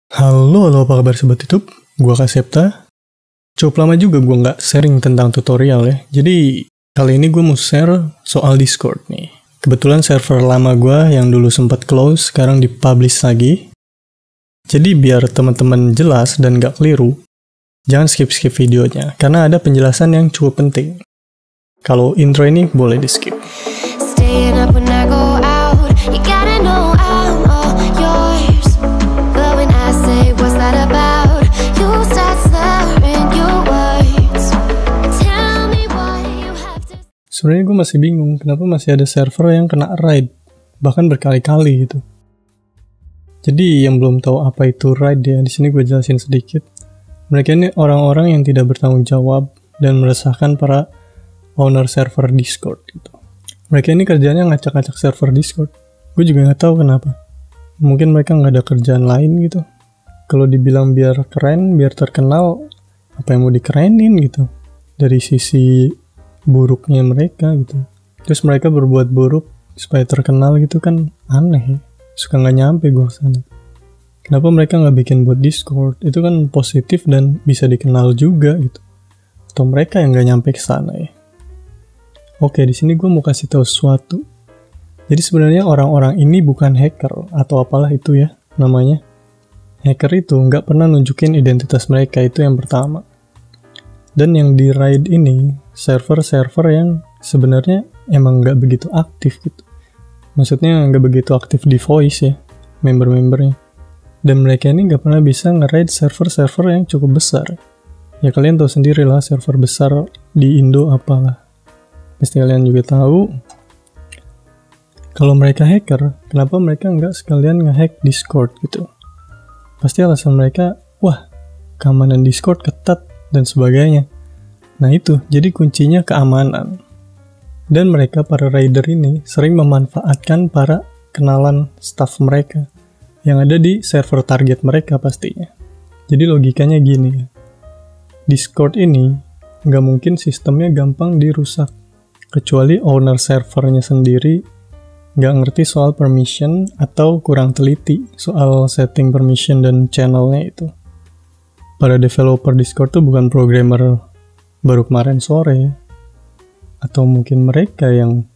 Halo, apa kabar sobat YouTube? Gua Kasepta. Cukup lama juga gue nggak sharing tentang tutorial ya. Jadi, kali ini gue mau share soal Discord nih. Kebetulan server lama gue yang dulu sempat close, sekarang dipublish lagi. Jadi, biar teman-teman jelas dan nggak keliru, jangan skip-skip videonya, karena ada penjelasan yang cukup penting. Kalau intro ini boleh di-skip. Staying up when I go out, you gotta know I'm all yours. But when I say what's that about, you start slurring your words. Tell me why you have to. Sebenarnya gue masih bingung kenapa masih ada server yang kena raid, bahkan berkali-kali gitu. Jadi yang belum tahu apa itu raid ya, di sini gue jelasin sedikit. Mereka ini orang-orang yang tidak bertanggung jawab dan meresahkan para owner server Discord gitu. Mereka ini kerjanya ngacak-ngacak server Discord. Gue juga nggak tahu kenapa. Mungkin mereka nggak ada kerjaan lain gitu. Kalau dibilang biar keren, biar terkenal, apa yang mau dikerenin gitu. Dari sisi buruknya mereka gitu. Terus mereka berbuat buruk supaya terkenal gitu kan aneh ya. Suka nggak nyampe gue kesana. Kenapa mereka nggak bikin buat Discord? Itu kan positif dan bisa dikenal juga gitu. Atau mereka yang nggak nyampe kesana ya. Oke, di sini gue mau kasih tahu sesuatu. Jadi sebenarnya orang-orang ini bukan hacker atau apalah itu ya namanya. Hacker itu nggak pernah nunjukin identitas mereka, itu yang pertama. Dan yang di raid ini server-server yang sebenarnya emang nggak begitu aktif gitu. Maksudnya nggak begitu aktif di voice ya, member-membernya. Dan mereka ini nggak pernah bisa nge-raid server-server yang cukup besar. Ya kalian tahu sendiri lah server besar di Indo apalah. Pasti kalian juga tahu. Kalau mereka hacker, kenapa mereka nggak sekalian nge-hack Discord gitu? Pasti alasan mereka, wah, keamanan Discord ketat dan sebagainya. Nah itu, jadi kuncinya keamanan. Dan mereka, para raider ini, sering memanfaatkan para kenalan staff mereka yang ada di server target mereka pastinya. Jadi logikanya gini ya. Discord ini nggak mungkin sistemnya gampang dirusak. Kecuali owner servernya sendiri nggak ngerti soal permission atau kurang teliti soal setting permission dan channelnya itu. Para developer Discord tuh bukan programmer baru kemarin sore ya. Atau mungkin mereka yang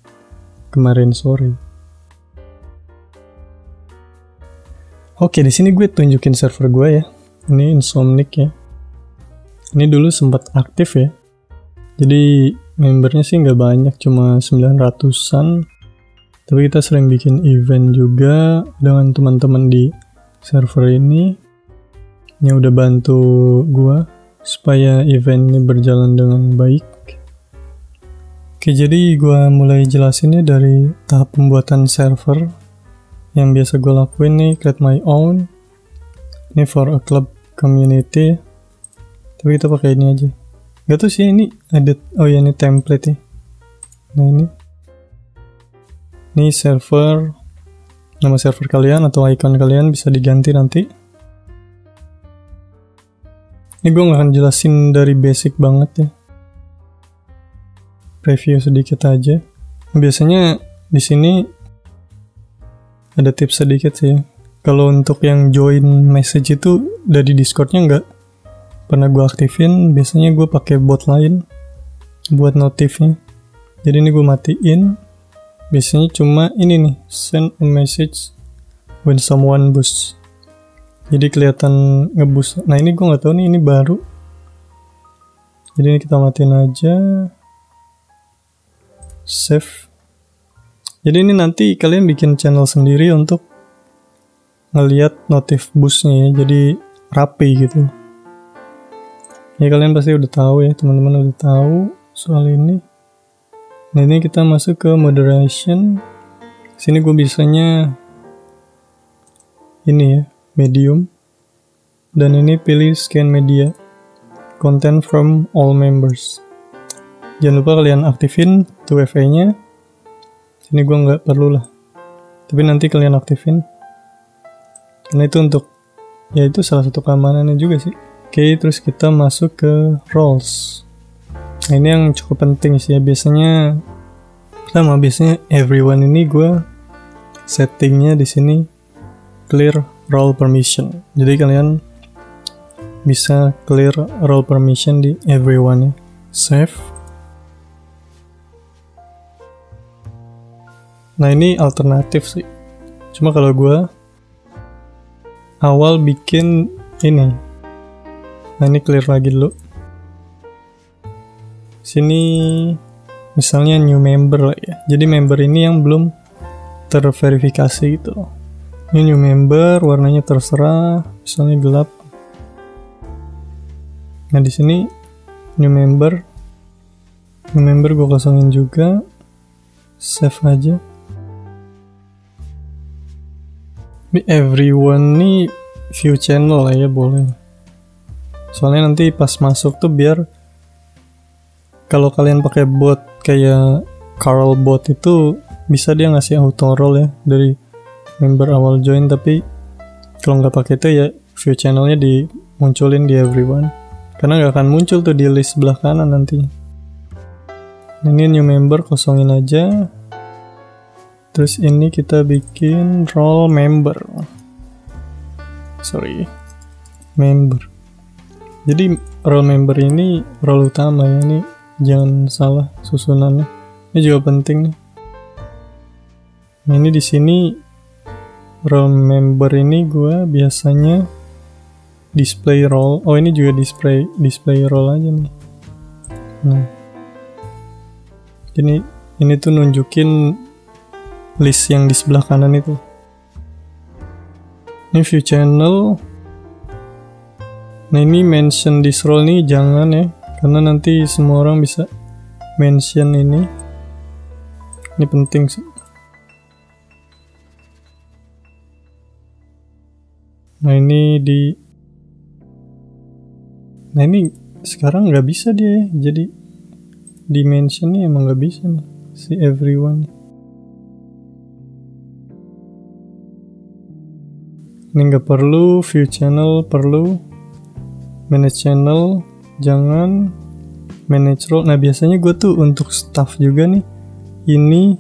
kemarin sore. Oke, di sini gue tunjukin server gue ya. Ini Insomniac ya. Ini dulu sempat aktif ya. Jadi membernya sih nggak banyak, cuma 900-an. Tapi kita sering bikin event juga dengan teman-teman di server ini yang udah bantu gua supaya event ini berjalan dengan baik. Oke, jadi gua mulai jelasinnya dari tahap pembuatan server. Yang biasa gua lakuin nih, create my own. Ini for a club community. Tapi kita pakai ini aja. Gak tuh sih ini ada, oh ya ini template ya. Nah ini server, nama server kalian atau icon kalian bisa diganti nanti. Ini gue gak akan jelasin dari basic banget ya. Preview sedikit aja. Biasanya di sini ada tips sedikit sih ya. Kalau untuk yang join message itu dari Discordnya nggak pernah gue aktifin, biasanya gue pakai bot lain buat notifnya. Jadi ini gue matiin. Biasanya cuma ini nih, send a message when someone boost. Jadi kelihatan ngeboost. Nah ini gue nggak tahu nih, ini baru. Jadi ini kita matiin aja. Save. Jadi ini nanti kalian bikin channel sendiri untuk ngelihat notif boostnya ya. Jadi rapi gitu. Ya kalian pasti udah tahu ya, teman-teman udah tahu soal ini. Nah ini kita masuk ke moderation. Sini gue bisanya ini ya, medium. Dan ini pilih scan media, content from all members. Jangan lupa kalian aktifin 2FA nya. Sini gue nggak perlu lah, tapi nanti kalian aktifin. Karena itu untuk, ya itu salah satu keamanannya juga sih. Oke, terus kita masuk ke roles. Nah, ini yang cukup penting sih ya. Biasanya everyone ini gue settingnya di sini clear role permission. Jadi kalian bisa clear role permission di everyone ya. Save. Nah ini alternatif sih. Cuma kalau gue awal bikin ini. Nah ini clear lagi dulu. Sini misalnya new member lah ya. Jadi member ini yang belum terverifikasi gitu loh. Ini new member, warnanya terserah, misalnya gelap. Nah di sini new member gue kosongin juga, save aja. Ini everyone nih view channel lah ya, boleh. Soalnya nanti pas masuk tuh biar kalau kalian pakai bot kayak Carl bot itu bisa dia ngasih auto roll ya dari member awal join, tapi kalau nggak pakai itu ya view channelnya dimunculin di everyone karena nggak akan muncul tuh di list sebelah kanan nanti. Nah, ini new member kosongin aja, terus ini kita bikin role member, member. Jadi role member ini role utama ya, ini jangan salah susunannya, ini juga penting nih. Nah, ini di sini role member ini gue biasanya display role. Oh ini juga display role aja nih. Nah, ini tuh nunjukin list yang di sebelah kanan itu. Ini view channel. Nah ini mention this role nih jangan ya, karena nanti semua orang bisa mention ini. Ini penting sih. Nah ini sekarang nggak bisa dia, jadi dimension nih emang nggak bisa nih si everyone. Ini nggak perlu, view channel perlu, manage channel jangan, manage role. Nah biasanya gue tuh untuk staff juga nih, ini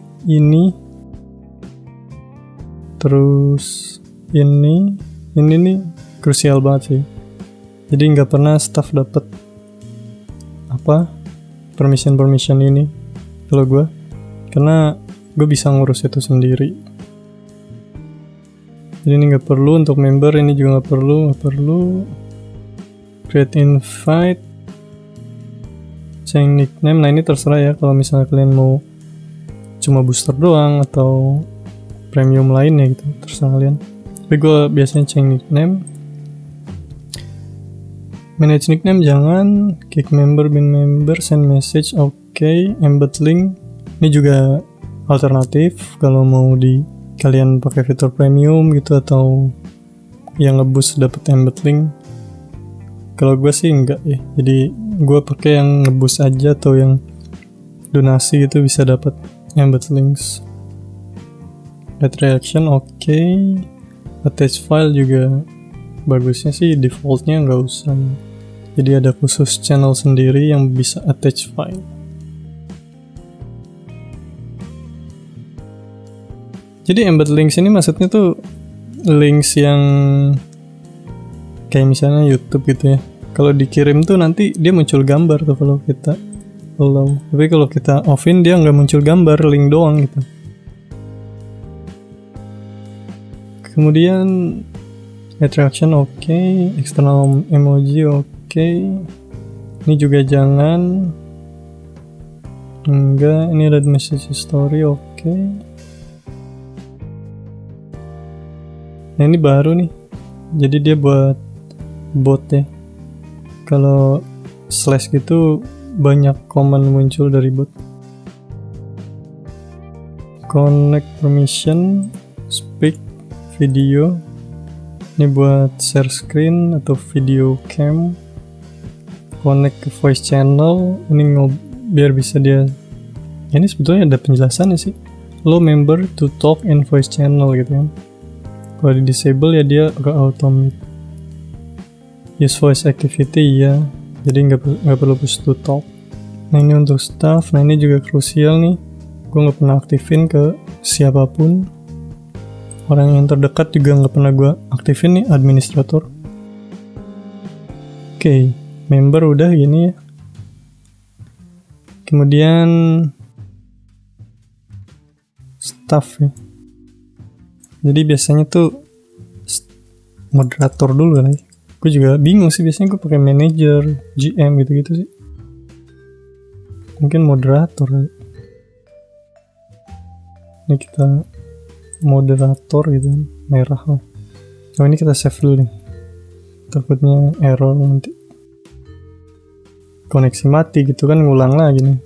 terus ini nih krusial banget sih. Jadi nggak pernah staff dapet permission ini kalau gue, karena gue bisa ngurus itu sendiri. Jadi ini nggak perlu untuk member, ini juga nggak perlu. Create invite, change nickname. Nah ini terserah ya, kalau misalnya kalian mau cuma booster doang atau premium lainnya gitu, terserah kalian. Tapi gue biasanya change nickname. Manage nickname jangan, kick member, bin member, send message, oke. Embed link, ini juga alternatif kalau mau kalian pakai fitur premium gitu atau yang ngeboost dapet embed link. Kalau gue sih enggak ya, jadi gue pakai yang ngeboost aja atau yang donasi gitu bisa dapat embed links. Add reaction, oke. Attach file juga bagusnya sih defaultnya nggak usah, jadi ada khusus channel sendiri yang bisa attach file. Jadi embed links ini maksudnya tuh links yang kayak misalnya YouTube gitu ya, kalau dikirim tuh nanti dia muncul gambar tuh kalau kita allow, tapi kalau kita offin dia nggak muncul gambar, link doang gitu. Kemudian attraction oke, external emoji oke. Ini juga jangan. Enggak, ini ada message story oke. Nah ini baru nih, jadi dia buat bot ya. Kalau slash gitu banyak command muncul dari bot. Connect permission, speak, video. Ini buat share screen atau video cam. Connect ke voice channel. Ini biar bisa dia. Ini sebetulnya ada penjelasannya sih. Allow member to talk in voice channel gitu kan. Kalau di disable ya dia agak automate. Use voice activity ya. Jadi nggak perlu push to talk. Nah ini untuk staff. Nah ini juga krusial nih. Gue nggak pernah aktifin ke siapapun. Orang yang terdekat juga nggak pernah gue aktifin nih, administrator. Oke, member udah gini ya. Kemudian staff ya. Jadi biasanya tuh moderator dulu lah ya. Gue juga bingung sih, biasanya gue pakai manager, GM gitu-gitu sih. Mungkin moderator kali. Ini kita moderator gitu kan, merah lah. Oh ini kita save dulu nih, takutnya error nanti, koneksi mati gitu kan, ngulang lagi nih.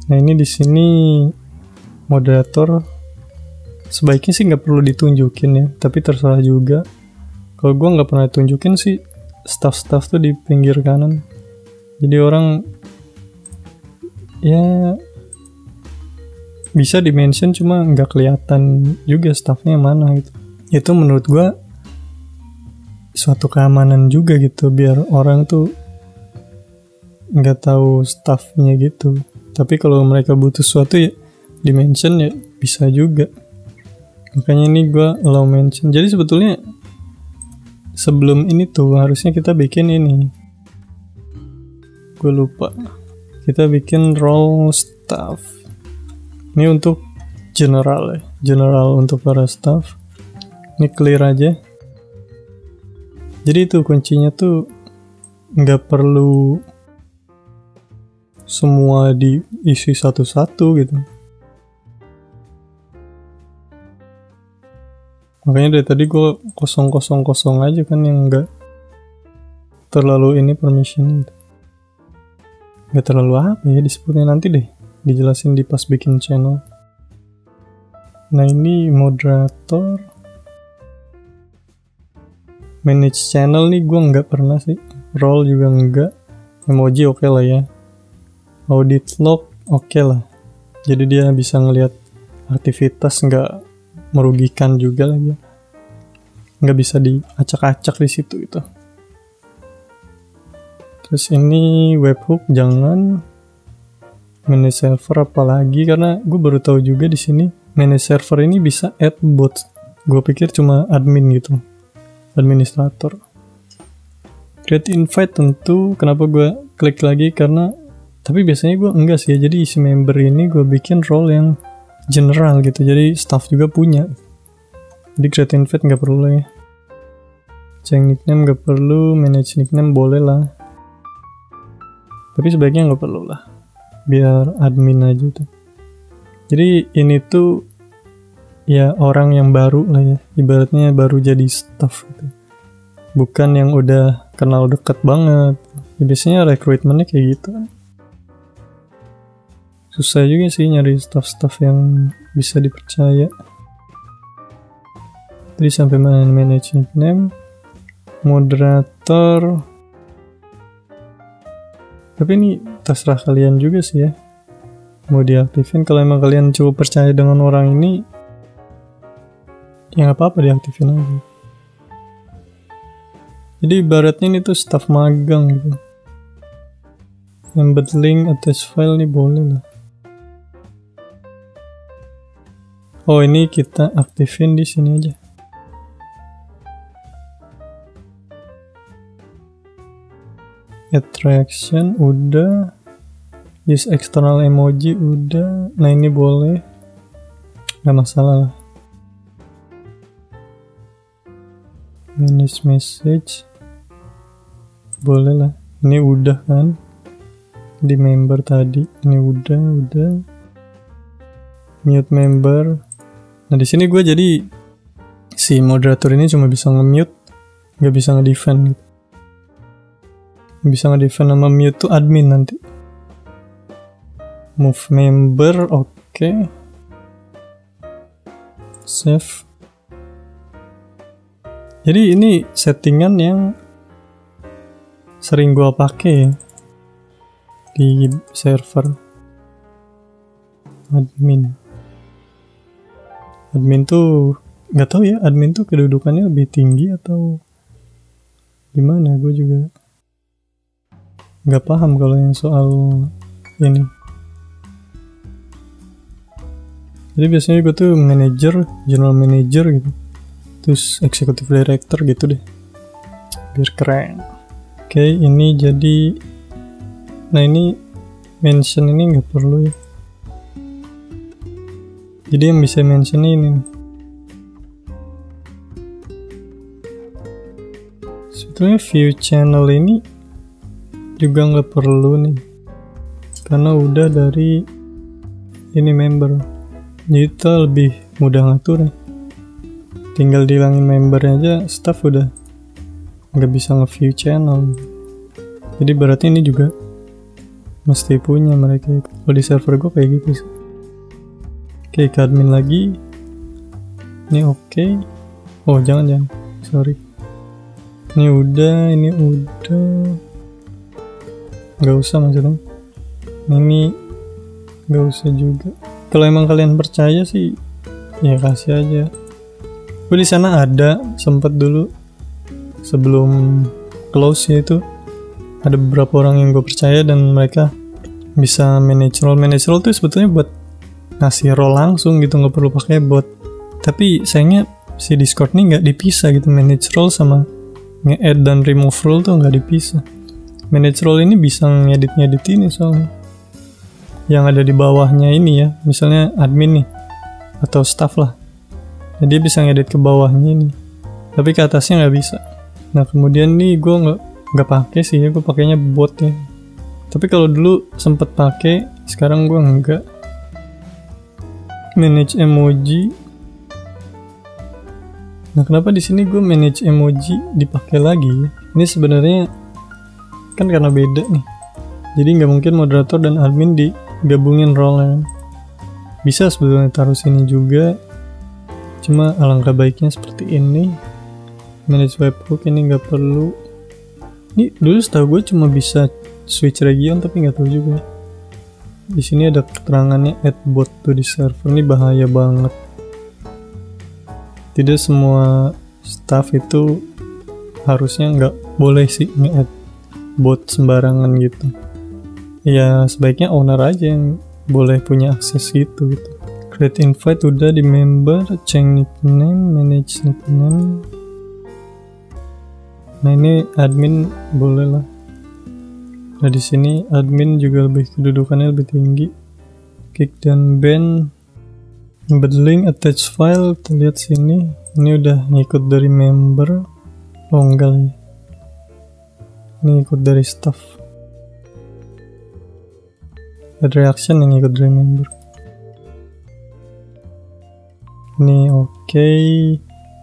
Nah ini di sini moderator sebaiknya sih nggak perlu ditunjukin ya, tapi terserah juga. Kalau gue nggak pernah tunjukin sih staff tuh di pinggir kanan, jadi orang ya bisa di-mention cuma nggak kelihatan juga staffnya mana gitu. Itu menurut gua suatu keamanan juga gitu, biar orang tuh nggak tahu staffnya gitu. Tapi kalau mereka butuh sesuatu ya di-mention ya bisa juga. Makanya ini gua allow mention. Jadi sebetulnya sebelum ini tuh harusnya kita bikin ini. Gue lupa. Kita bikin role staff. Ini untuk general ya, general untuk para staff. Ini clear aja. Jadi itu kuncinya tuh nggak perlu semua diisi satu-satu gitu. Makanya dari tadi gue kosong aja kan, yang nggak terlalu ini permission gitu. Nggak terlalu apa ya disebutnya, nanti deh dijelasin di pas bikin channel. Nah ini moderator, manage channel nih gue nggak pernah sih, role juga nggak, emoji oke lah ya, audit log oke lah, jadi dia bisa ngelihat aktivitas, nggak merugikan juga lah ya, nggak bisa diacak-acak di situ itu. Terus ini webhook jangan, manage server apalagi, karena gue baru tahu juga di sini manage server ini bisa add bot. Gue pikir cuma admin gitu, administrator. Create invite tentu, kenapa gue klik lagi karena, tapi biasanya gue enggak sih ya, jadi isi member ini gue bikin role yang general gitu, jadi staff juga punya. Jadi create invite nggak perlu lah ya, change nickname nggak perlu, manage nickname boleh lah, tapi sebaiknya nggak perlu lah, biar admin aja tuh. Jadi ini tuh ya orang yang baru lah ya, ibaratnya baru jadi staff gitu, bukan yang udah kenal deket banget ya. Biasanya rekrutmennya kayak gitu kan, susah juga sih nyari staff yang bisa dipercaya. Jadi sampai manage nickname, moderator. Tapi ini terserah kalian juga sih ya, mau diaktifin. Kalau emang kalian cukup percaya dengan orang ini, ya nggak apa-apa diaktifin aja. Jadi ibaratnya ini tuh staff magang gitu. Embed link attach file nih boleh lah. Oh ini kita aktifin di sini aja. Add reaction udah, use external emoji udah. Nah ini boleh, nggak masalah lah. Manage message boleh lah. Ini udah kan di member tadi, ini udah. Mute member. Nah di sini gue jadi si moderator ini cuma bisa nge-mute, nggak bisa nge-defend gitu. Bisa nge-defend sama mute tuh admin nanti. Move member, oke. Save. Jadi ini settingan yang sering gua pakai ya di server. Admin tuh nggak tahu ya, admin tuh kedudukannya lebih tinggi atau gimana, gue juga nggak paham kalau yang soal ini. Jadi biasanya gue tuh manager, general manager gitu, terus executive director gitu deh, biar keren. Oke, ini jadi, nah ini mention ini nggak perlu ya. Jadi yang bisa mention ini nih. Sebetulnya view channel ini juga nggak perlu nih, karena udah dari ini member. Jadi kita lebih mudah ngatur nih. Tinggal dihilangin membernya aja, staff udah nggak bisa nge-view channel. Jadi berarti ini juga mesti punya mereka. Kalau di server gue kayak gitu sih. Oke, ke admin lagi. Ini oke. Oh, jangan. Sorry. Ini udah. Nggak usah maksudnya. Ini nggak usah juga. Kalau emang kalian percaya sih, ya kasih aja. Gue di sana ada sempet dulu sebelum close ya, itu ada beberapa orang yang gue percaya dan mereka bisa manage role. Manage role tuh sebetulnya buat ngasih role langsung gitu, nggak perlu pakai bot. Tapi sayangnya si Discord nih nggak dipisah gitu, manage role sama nge-add dan remove role tuh nggak dipisah. Manage role ini bisa ngedit ini soalnya. Yang ada di bawahnya ini ya, misalnya admin nih atau staff lah. Jadi dia bisa ngedit ke bawahnya ini, tapi ke atasnya nggak bisa. Nah kemudian nih gue nggak pakai sih ya, gue pakainya bot ya. Tapi kalau dulu sempet pakai, sekarang gue nggak. Manage emoji. Nah kenapa di sini gue manage emoji dipakai lagi? Ini sebenarnya kan karena beda nih. Jadi nggak mungkin moderator dan admin digabungin role-nya. Bisa sebetulnya taruh sini juga. Cuma alangkah baiknya seperti ini. Manage webhook ini nggak perlu. Ini dulu setahu gue cuma bisa switch region, tapi nggak tahu juga. Di sini ada keterangannya add bot to di server. Ini bahaya banget. Tidak semua staff itu harusnya nggak boleh sih nge-add bot sembarangan gitu. Ya sebaiknya owner aja yang boleh punya akses gitu. Create invite udah di member, change nickname, manage nickname. Nah ini admin boleh lah. Nah di sini admin juga lebih kedudukannya lebih tinggi. Kick dan ban. Embed link, attach file, kita lihat sini. Ini udah ngikut dari member. Oh enggak ya. Ini ngikut dari staff. Add reaction yang ngikut dari member. Ini oke.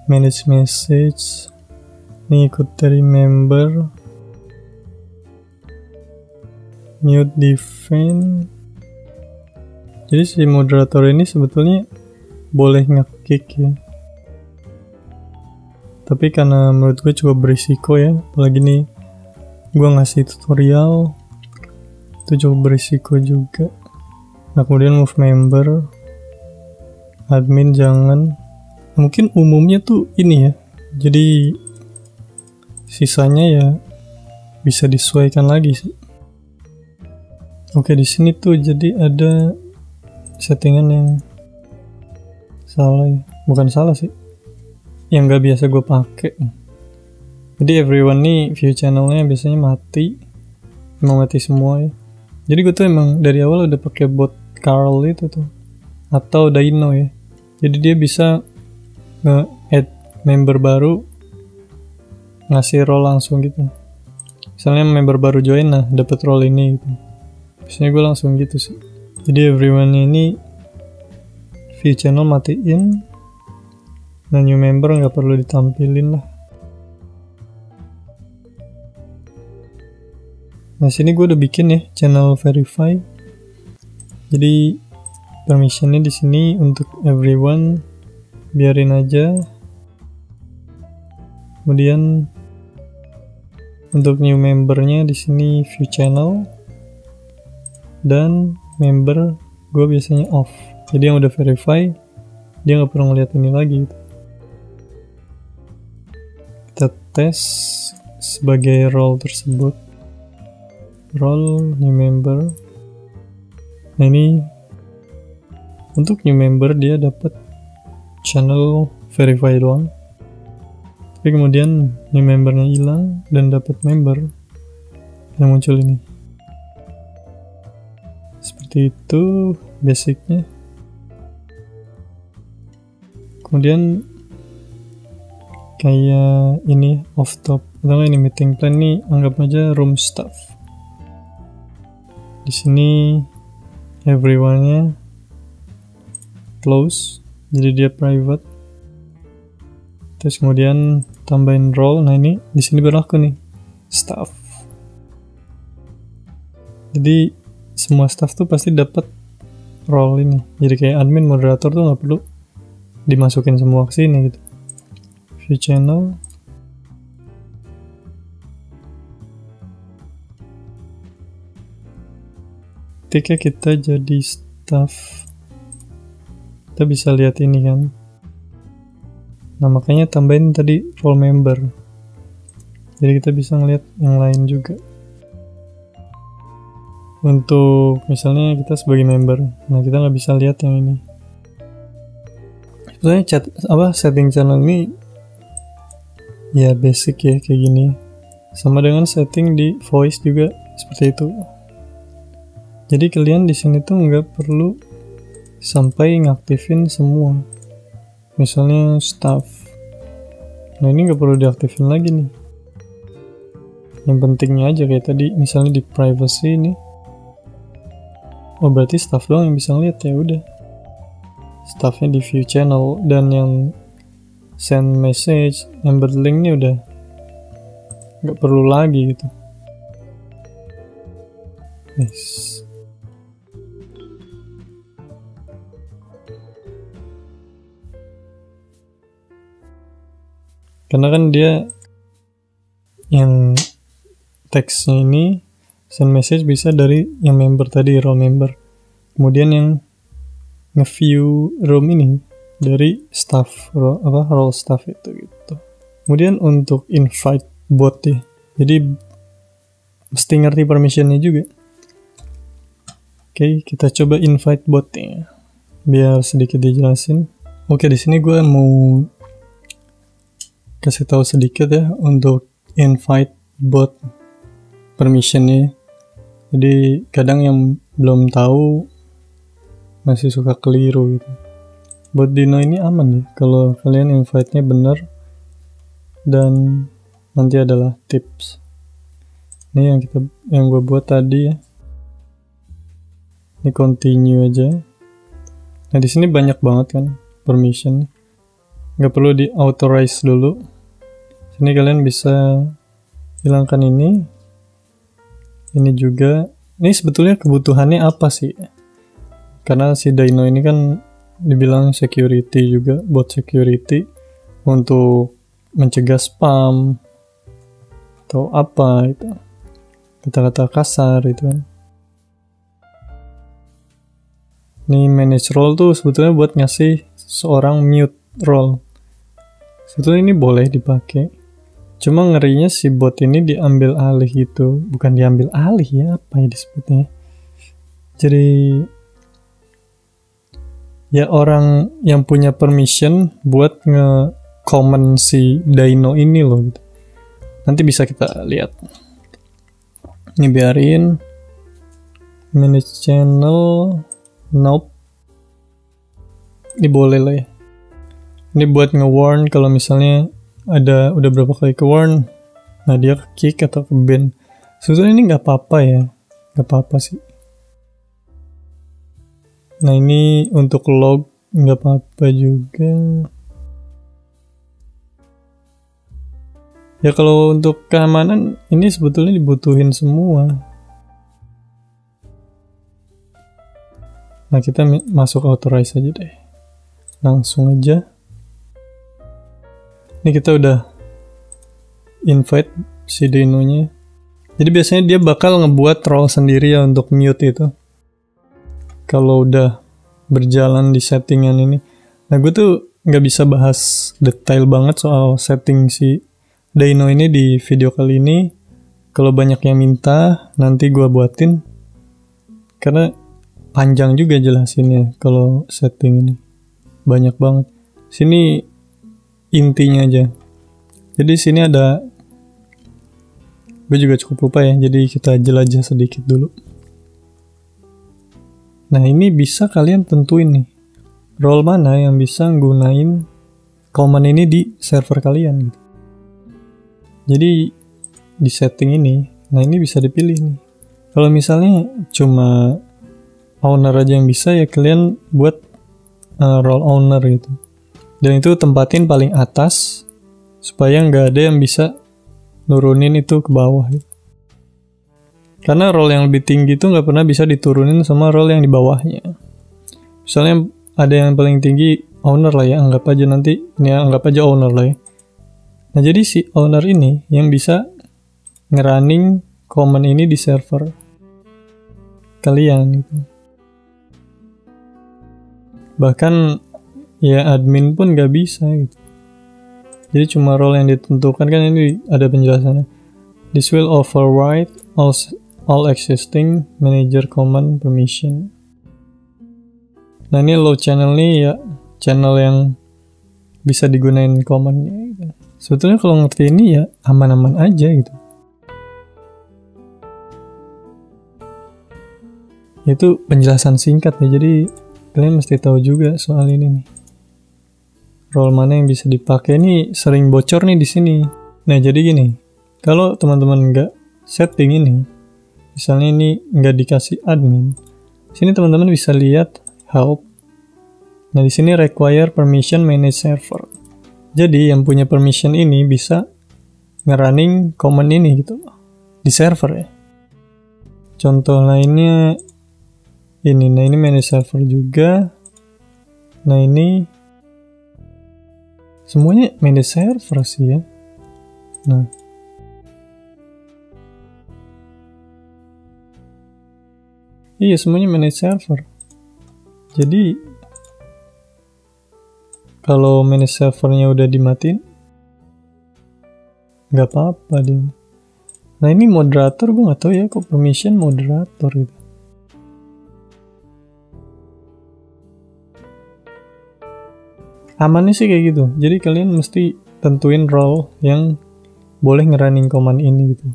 Manage message. Ini ikut dari member. Mute defend. Jadi si moderator ini sebetulnya boleh nge-kick ya. Tapi karena menurut gue cukup berisiko ya, apalagi nih gue ngasih tutorial, itu cukup berisiko juga. Nah kemudian move member, admin jangan. Mungkin umumnya tuh ini ya, jadi sisanya ya bisa disesuaikan lagi sih. Oke, di sini tuh jadi ada settingan yang salah ya, bukan salah sih, yang nggak biasa gue pakai. Jadi everyone nih view channelnya biasanya mati, emang mati semua ya. Jadi gue tuh emang dari awal udah pakai bot Carl itu tuh, atau Dino ya. Jadi dia bisa nge-add member baru, ngasih role langsung gitu. Misalnya member baru join, nah dapet role ini gitu. Biasanya gue langsung gitu sih. Jadi everyone ini view channel matiin. Nah new member nggak perlu ditampilin lah. Nah sini gue udah bikin ya channel verify. Jadi permissionnya di sini untuk everyone, biarin aja. Kemudian untuk new membernya di sini view channel dan member gue biasanya off. Jadi yang udah verify dia nggak perlu ngeliat ini lagi gitu. Kita tes sebagai role tersebut. Role new member. Nah ini Untuk new member dia dapat channel verify doang. Tapi kemudian new membernya hilang dan dapat member yang muncul ini. Seperti itu basicnya. Kemudian kayak ini off top atau ini meeting plan nih, anggap aja room staff. Di sini everyone-nya close, jadi dia private. Terus kemudian tambahin role. Nah ini di sini baru aku nih staff. Jadi semua staff tuh pasti dapat role ini. Jadi kayak admin, moderator tuh nggak perlu dimasukin semua ke sini gitu. View channel. Ketika kita jadi staff, kita bisa lihat ini kan. Nah makanya tambahin tadi role member, jadi kita bisa ngeliat yang lain juga. Untuk misalnya kita sebagai member, nah kita nggak bisa lihat yang ini. Sebenarnya setting channel ini ya basic ya kayak gini, sama dengan setting di voice juga seperti itu. Jadi kalian di sini tuh nggak perlu sampai ngaktifin semua. Misalnya staff, nah ini nggak perlu diaktifin lagi nih. Yang pentingnya aja kayak tadi, misalnya di privacy ini. Oh berarti staff doang yang bisa ngeliat, ya udah. Staffnya di view channel, dan yang send message, embed link ini udah nggak perlu lagi gitu. Yes. Karena kan dia yang teksnya ini send message bisa dari yang member tadi, role member. Kemudian yang nge-view room ini dari staff, role staff itu gitu. Kemudian untuk invite bot ya. Jadi mesti ngerti permissionnya juga. Oke, kita coba invite botnya biar sedikit dijelasin. Oke, di sini gue mau kasih tahu sedikit ya untuk invite bot permissionnya. Jadi kadang yang belum tahu masih suka keliru gitu. Bot Dino ini aman ya kalau kalian invite-nya bener, dan nanti adalah tips. Ini yang gue buat tadi ya. Ini continue aja. Nah di sini banyak banget kan permission. Nggak perlu di authorize dulu. Sini kalian bisa hilangkan ini. Ini juga. Ini sebetulnya kebutuhannya apa sih? Karena si Dino ini kan dibilang security juga, bot security, untuk mencegah spam atau apa itu, kata-kata kasar itu kan. Ini manage role tuh sebetulnya buat ngasih seorang mute role. Sebetulnya ini boleh dipakai, cuma ngerinya si bot ini diambil alih gitu. Bukan diambil alih ya, apa ya disebutnya. Jadi ya orang yang punya permission buat nge-comment si Dino ini loh gitu. Nanti bisa kita lihat. Ini biarin. Manage channel, nope. Ini boleh lah ya. Ini buat nge-warn kalau misalnya udah berapa kali ke-warn, nah dia ke-kick atau ke-ban. Sebetulnya ini nggak apa-apa ya, nggak apa-apa sih. Nah ini untuk log nggak apa-apa juga. Ya kalau untuk keamanan ini sebetulnya dibutuhin semua. Nah kita masuk authorize aja deh. Langsung aja. Ini kita udah invite si Dino-nya. Jadi biasanya dia bakal ngebuat role sendiri ya untuk mute itu. Kalau udah berjalan di settingan ini. Nah gue tuh gak bisa bahas detail banget soal setting si Dino ini di video kali ini. Kalau banyak yang minta, nanti gue buatin. Karena panjang juga jelasinnya kalau setting ini. Banyak banget. Sini intinya aja. Jadi sini ada, gue juga cukup lupa ya, jadi kita jelajah sedikit dulu. Nah ini bisa kalian tentuin nih, role mana yang bisa nggunain command ini di server kalian gitu. Jadi di setting ini, nah ini bisa dipilih nih. Kalau misalnya cuma owner aja yang bisa, ya kalian buat role owner gitu. Dan itu tempatin paling atas supaya nggak ada yang bisa nurunin itu ke bawah gitu. Karena role yang lebih tinggi itu nggak pernah bisa diturunin sama role yang di bawahnya. Misalnya ada yang paling tinggi owner lah ya, anggap aja nanti ini anggap aja owner lah ya. Nah jadi si owner ini yang bisa ngerunning command ini di server kalian gitu. Bahkan ya admin pun nggak bisa gitu. Jadi cuma role yang ditentukan, kan ini ada penjelasannya. This will override all existing manager command permission. Nah ini low channel nih ya, channel yang bisa digunain commandnya gitu. Sebetulnya kalau ngerti ini ya aman-aman aja gitu. Itu penjelasan singkat nih, jadi kalian mesti tahu juga soal ini nih. Role mana yang bisa dipakai, ini sering bocor nih di sini. Nah jadi gini, kalau teman-teman nggak setting ini, misalnya ini nggak dikasih admin, sini teman-teman bisa lihat help. Nah di sini require permission manage server. Jadi yang punya permission ini bisa ngerunning command ini gitu di server ya. Contoh lainnya ini, nah ini manage server juga. Nah ini semuanya manage server sih ya. Nah iya semuanya manage server. Jadi kalau manage servernya udah dimatiin, nggak apa-apa dia. Nah ini moderator, gue nggak tahu ya kok permission moderator gitu. Amannya sih kayak gitu. Jadi kalian mesti tentuin role yang boleh ngerunning command ini gitu.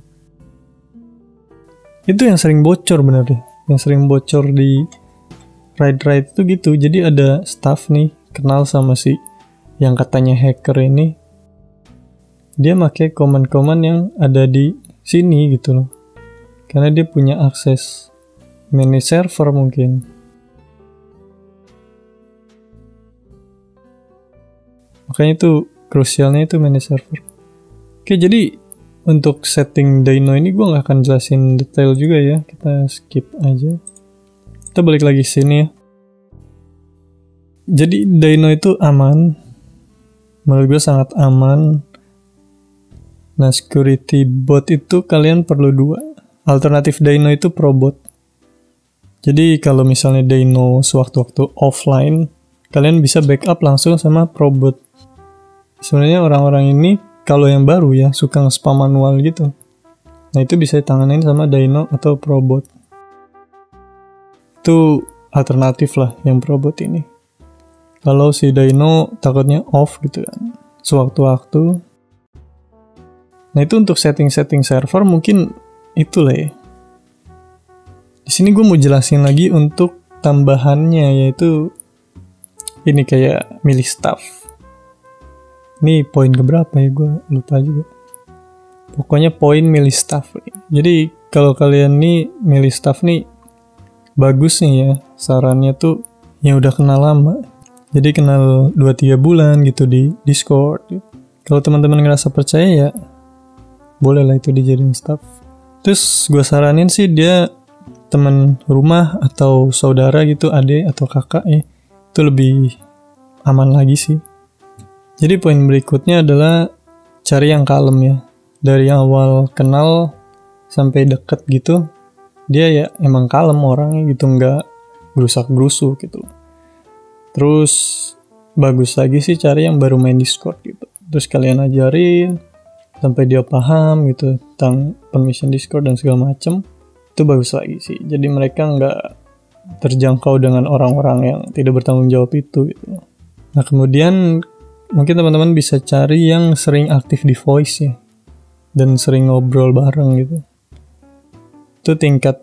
Itu yang sering bocor bener deh. Yang sering bocor di raid-raid itu gitu. Jadi ada staff nih kenal sama si yang katanya hacker ini, dia pakai command-command yang ada di sini gitu loh, karena dia punya akses manage server mungkin. Makanya itu krusialnya itu manage server. Oke, jadi untuk setting Dino ini gue nggak akan jelasin detail juga ya, kita skip aja. Kita balik lagi sini ya. Jadi Dino itu aman, menurut gue sangat aman. Nah security bot itu kalian perlu 2. Alternatif Dino itu probot. Jadi kalau misalnya Dino sewaktu-waktu offline, kalian bisa backup langsung sama probot. Sebenarnya orang-orang ini kalau yang baru ya suka nge-spam manual gitu. Nah itu bisa ditanganin sama Dino atau probot. Itu alternatif lah yang probot ini. Kalau si Dino takutnya off gitu kan, sewaktu-waktu. Nah itu untuk setting-setting server mungkin itulah ya. Di sini gue mau jelasin lagi untuk tambahannya, yaitu ini kayak milih staff. Ini poin keberapa ya, gue lupa juga. Pokoknya poin milih staff. Jadi kalau kalian nih milih staff nih, bagus nih ya, sarannya tuh yang udah kenal lama. Jadi kenal 2-3 bulan gitu di Discord. Kalau teman-teman ngerasa percaya ya boleh lah itu dijadiin staff. Terus gue saranin sih dia teman rumah atau saudara gitu, adik atau kakak ya. Itu lebih aman lagi sih. Jadi poin berikutnya adalah cari yang kalem ya. Dari awal kenal sampai deket gitu, dia ya emang kalem orangnya gitu, nggak gerusak-gerusuk gitu. Terus bagus lagi sih cari yang baru main Discord gitu. Terus kalian ajarin sampai dia paham gitu tentang permission Discord dan segala macem. Itu bagus lagi sih. Jadi mereka nggak terjangkau dengan orang-orang yang tidak bertanggung jawab itu gitu. Nah kemudian mungkin teman-teman bisa cari yang sering aktif di voice ya, dan sering ngobrol bareng gitu. Itu tingkat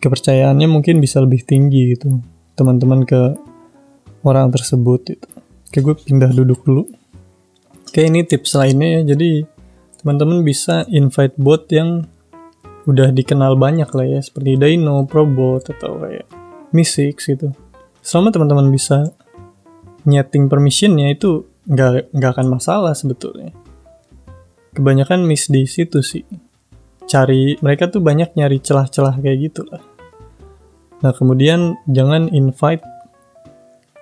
kepercayaannya mungkin bisa lebih tinggi gitu, teman-teman ke orang tersebut gitu. Oke, gue pindah duduk dulu. Oke, ini tips lainnya ya. Jadi teman-teman bisa invite bot yang udah dikenal banyak lah ya, seperti Dino, Probot, atau kayak Misix gitu. Selama teman-teman bisa nyeting permissionnya itu nggak akan masalah sebetulnya. Kebanyakan miss di situ sih. Mereka tuh banyak nyari celah-celah kayak gitu lah. Nah kemudian jangan invite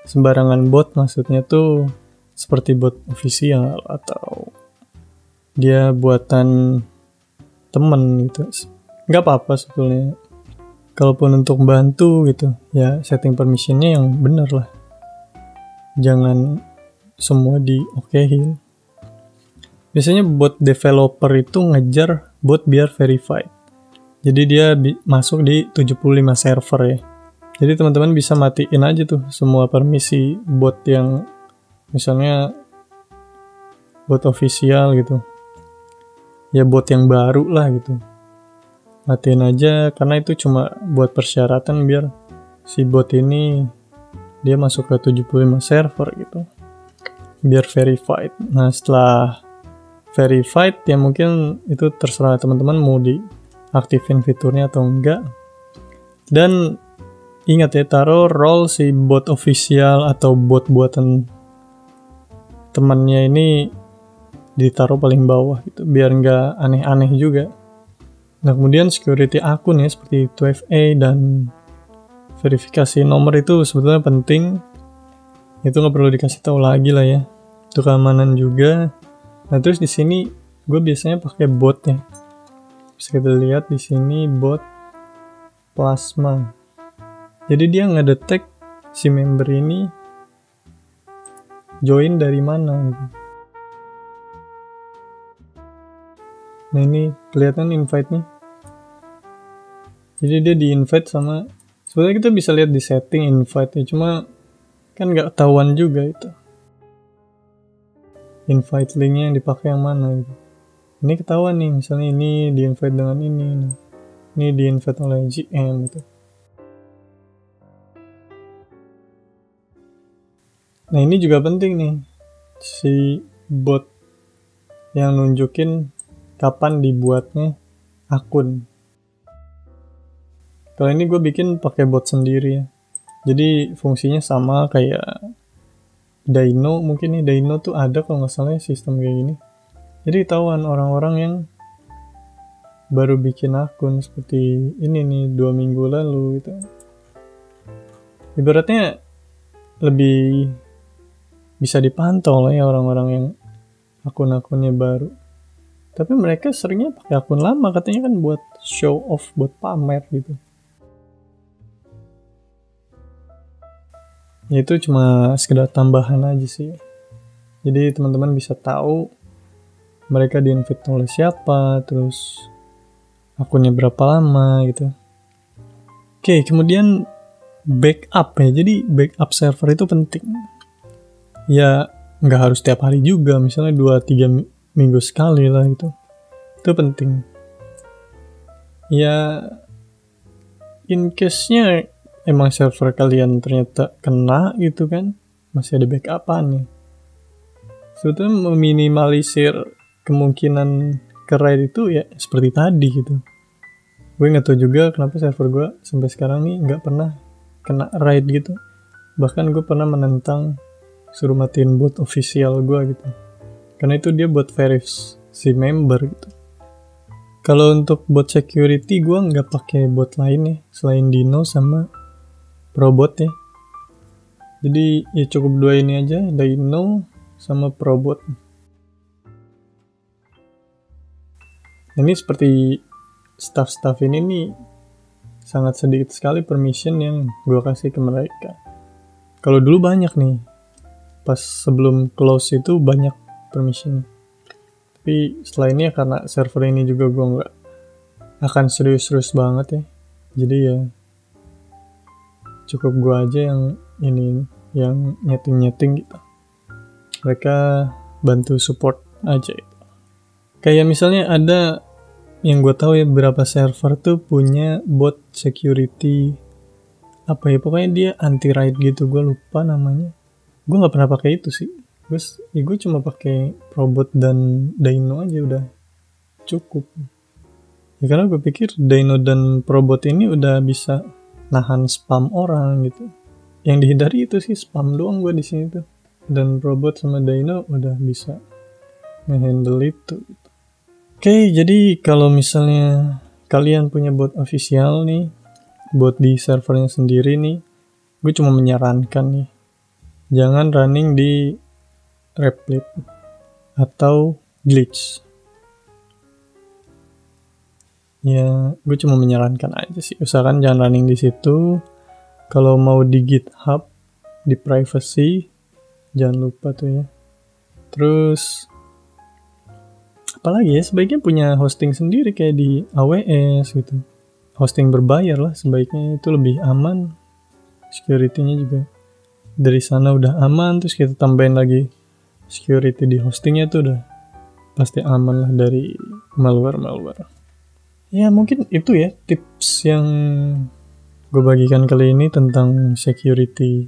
sembarangan bot, maksudnya tuh seperti bot official atau dia buatan temen gitu. Nggak apa-apa sebetulnya. Kalaupun untuk bantu gitu, ya setting permissionnya yang bener lah. Jangan semua di-okein. Biasanya bot developer itu ngejar bot biar verified. Jadi dia masuk di 75 server ya. Jadi teman-teman bisa matiin aja tuh semua permisi bot yang misalnya bot official gitu. Ya bot yang baru lah gitu. Matiin aja karena itu cuma buat persyaratan biar si bot ini dia masuk ke 75 server gitu. Biar verified. Nah setelah verified ya mungkin itu terserah teman-teman mau diaktifin fiturnya atau enggak. Dan ingat ya, taruh role si bot official atau bot buatan temannya ini ditaruh paling bawah gitu, biar nggak aneh-aneh juga. Nah kemudian security akun ya seperti 2FA dan verifikasi nomor itu sebetulnya penting. Itu nggak perlu dikasih tahu lagi lah ya. Itu keamanan juga. Nah terus di sini gue biasanya pakai bot ya. Bisa kita lihat di sini bot Plasma. Jadi dia ngedetek si member ini join dari mana gitu. Nah ini kelihatan invite nih. Jadi dia di invite sama, sebenarnya kita bisa lihat di setting invite ya, cuma kan nggak ketahuan juga itu. Invite linknya yang dipakai yang mana gitu. Ini ketahuan nih, misalnya ini di invite dengan ini di invite oleh GM gitu. Nah ini juga penting nih, si bot yang nunjukin kapan dibuatnya akun. Kalau ini gue bikin pakai bot sendiri ya. Jadi fungsinya sama kayak Dino, mungkin nih Dino tuh ada kalau nggak salah sistem kayak gini. Jadi ketahuan orang-orang yang baru bikin akun seperti ini nih 2 minggu lalu gitu. Ibaratnya lebih bisa dipantau lah ya orang-orang yang akun-akunnya baru. Tapi mereka seringnya pakai akun lama, katanya kan buat show off, buat pamer gitu. Ya itu cuma sekedar tambahan aja sih. Jadi teman-teman bisa tahu mereka di-invite oleh siapa, terus akunnya berapa lama gitu. Oke, kemudian backup ya. Jadi backup server itu penting. Ya nggak harus tiap hari juga, misalnya 2-3 minggu sekali lah gitu. Itu penting. Ya in case-nya emang server kalian ternyata kena gitu kan, masih ada backup-an nih. Sebetulnya meminimalisir kemungkinan ke-raid itu ya seperti tadi gitu. Gue nggak tahu juga kenapa server gue sampai sekarang nih nggak pernah kena raid gitu. Bahkan gue pernah menentang suruh matiin bot official gue gitu. Karena itu dia buat verify member gitu. Kalau untuk bot security gue nggak pakai bot lain ya selain Dino sama Probot ya. Jadi ya cukup 2 ini aja, Dino sama Probot. Ini seperti staff-staff ini nih sangat sedikit sekali permission yang gue kasih ke mereka. Kalau dulu banyak nih, pas sebelum close itu banyak permission. Tapi setelah ini ya karena server ini juga gue nggak akan serius-serius banget ya. Jadi ya cukup gue aja yang nyeting gitu. Mereka bantu support aja itu. Kayak misalnya ada yang gue tahu ya, beberapa server tuh punya bot security apa ya, pokoknya dia anti raid gitu, gue lupa namanya. Gue nggak pernah pakai itu sih. Terus ya gue cuma pakai Probot dan Dino aja udah cukup. Ya karena gue pikir Dino dan Probot ini udah bisa nahan spam orang gitu. Yang dihindari itu sih spam doang gue di sini tuh. Dan Probot sama Dino udah bisa nge-handle itu gitu. Oke, jadi kalau misalnya kalian punya bot official nih, bot di servernya sendiri nih, gue cuma menyarankan nih, jangan running di Replit atau Glitch. Ya, gue cuma menyarankan aja sih, usahakan jangan running di situ. Kalau mau di GitHub, di privacy, jangan lupa tuh ya. Terus apalagi ya, sebaiknya punya hosting sendiri kayak di AWS gitu. Hosting berbayar lah sebaiknya, itu lebih aman. Security-nya juga dari sana udah aman, terus kita tambahin lagi security di hostingnya tuh udah pasti aman lah dari malware. Ya mungkin itu ya tips yang gue bagikan kali ini tentang security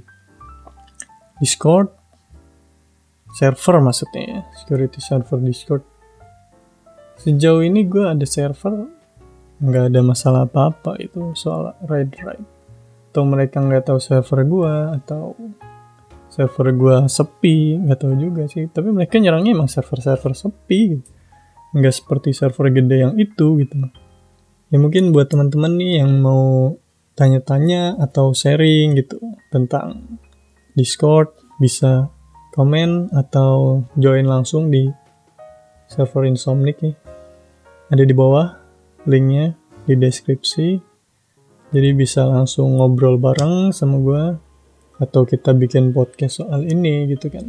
Discord. Server maksudnya ya, security server Discord. Sejauh ini gue ada server, nggak ada masalah apa-apa itu soal raid. Atau mereka nggak tahu server gue, atau server gue sepi, nggak tahu juga sih. Tapi mereka nyerangnya emang server sepi gitu. Nggak seperti server gede yang itu gitu. Ya mungkin buat teman-teman nih yang mau tanya-tanya atau sharing gitu tentang Discord, bisa komen atau join langsung di server Insomniac nih. Ada di bawah linknya di deskripsi. Jadi bisa langsung ngobrol bareng sama gue, atau kita bikin podcast soal ini gitu kan.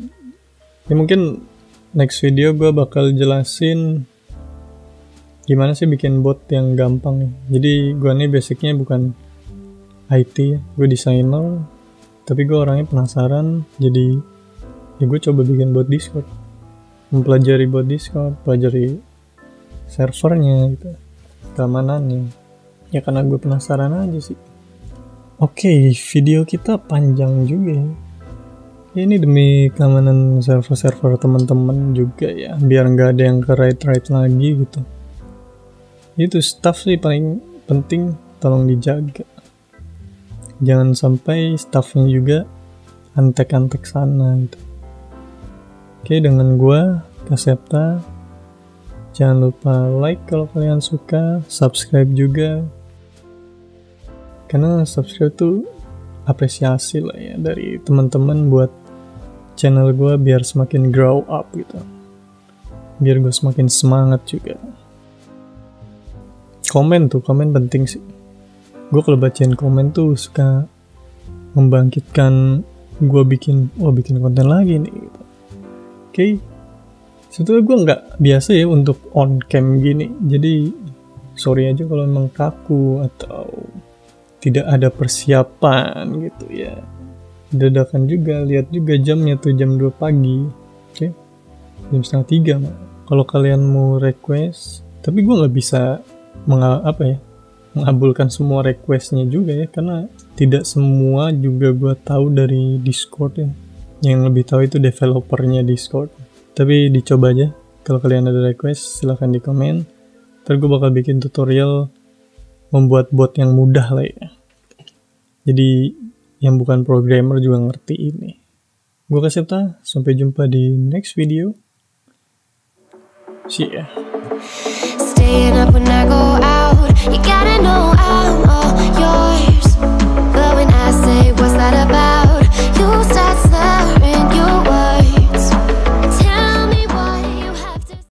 Ya mungkin next video gue bakal jelasin gimana sih bikin bot yang gampang nih. Jadi gue nih basicnya bukan IT, gue desainer, tapi gue orangnya penasaran. Jadi ya gue coba bikin bot Discord, mempelajari bot Discord, pelajari servernya gitu, keamanannya. Ya karena gue penasaran aja sih. Oke, video kita panjang juga ya. Ya ini demi keamanan server-server teman-teman juga ya, biar nggak ada yang ke raid lagi gitu. Itu staff sih paling penting, tolong dijaga. Jangan sampai staffnya juga antek-antek sana gitu. Oke, dengan gue Kasepta, jangan lupa like kalau kalian suka, subscribe juga. Karena subscribe tuh apresiasi lah ya dari teman-teman buat channel gue biar semakin grow up gitu. Biar gue semakin semangat juga. Komen penting sih. Gue kalau bacain komen tuh suka membangkitkan gue bikin konten lagi nih gitu. Oke. Sebetulnya gue nggak biasa ya untuk on cam gini, jadi sorry aja kalau emang kaku atau tidak ada persiapan gitu ya. Dadakan juga, lihat juga jamnya tuh jam 2 pagi, oke? Jam 2:30 mah. Kalau kalian mau request, tapi gue nggak bisa mengabulkan semua requestnya juga ya, karena tidak semua juga gue tahu dari Discord ya. Yang lebih tahu itu developernya Discord. Tapi dicoba aja, kalau kalian ada request silahkan di komen. Ntar gue bakal bikin tutorial membuat bot yang mudah lah ya. Jadi yang bukan programmer juga ngerti ini. Gue Kasepta, sampai jumpa di next video. See ya. Staying up when I go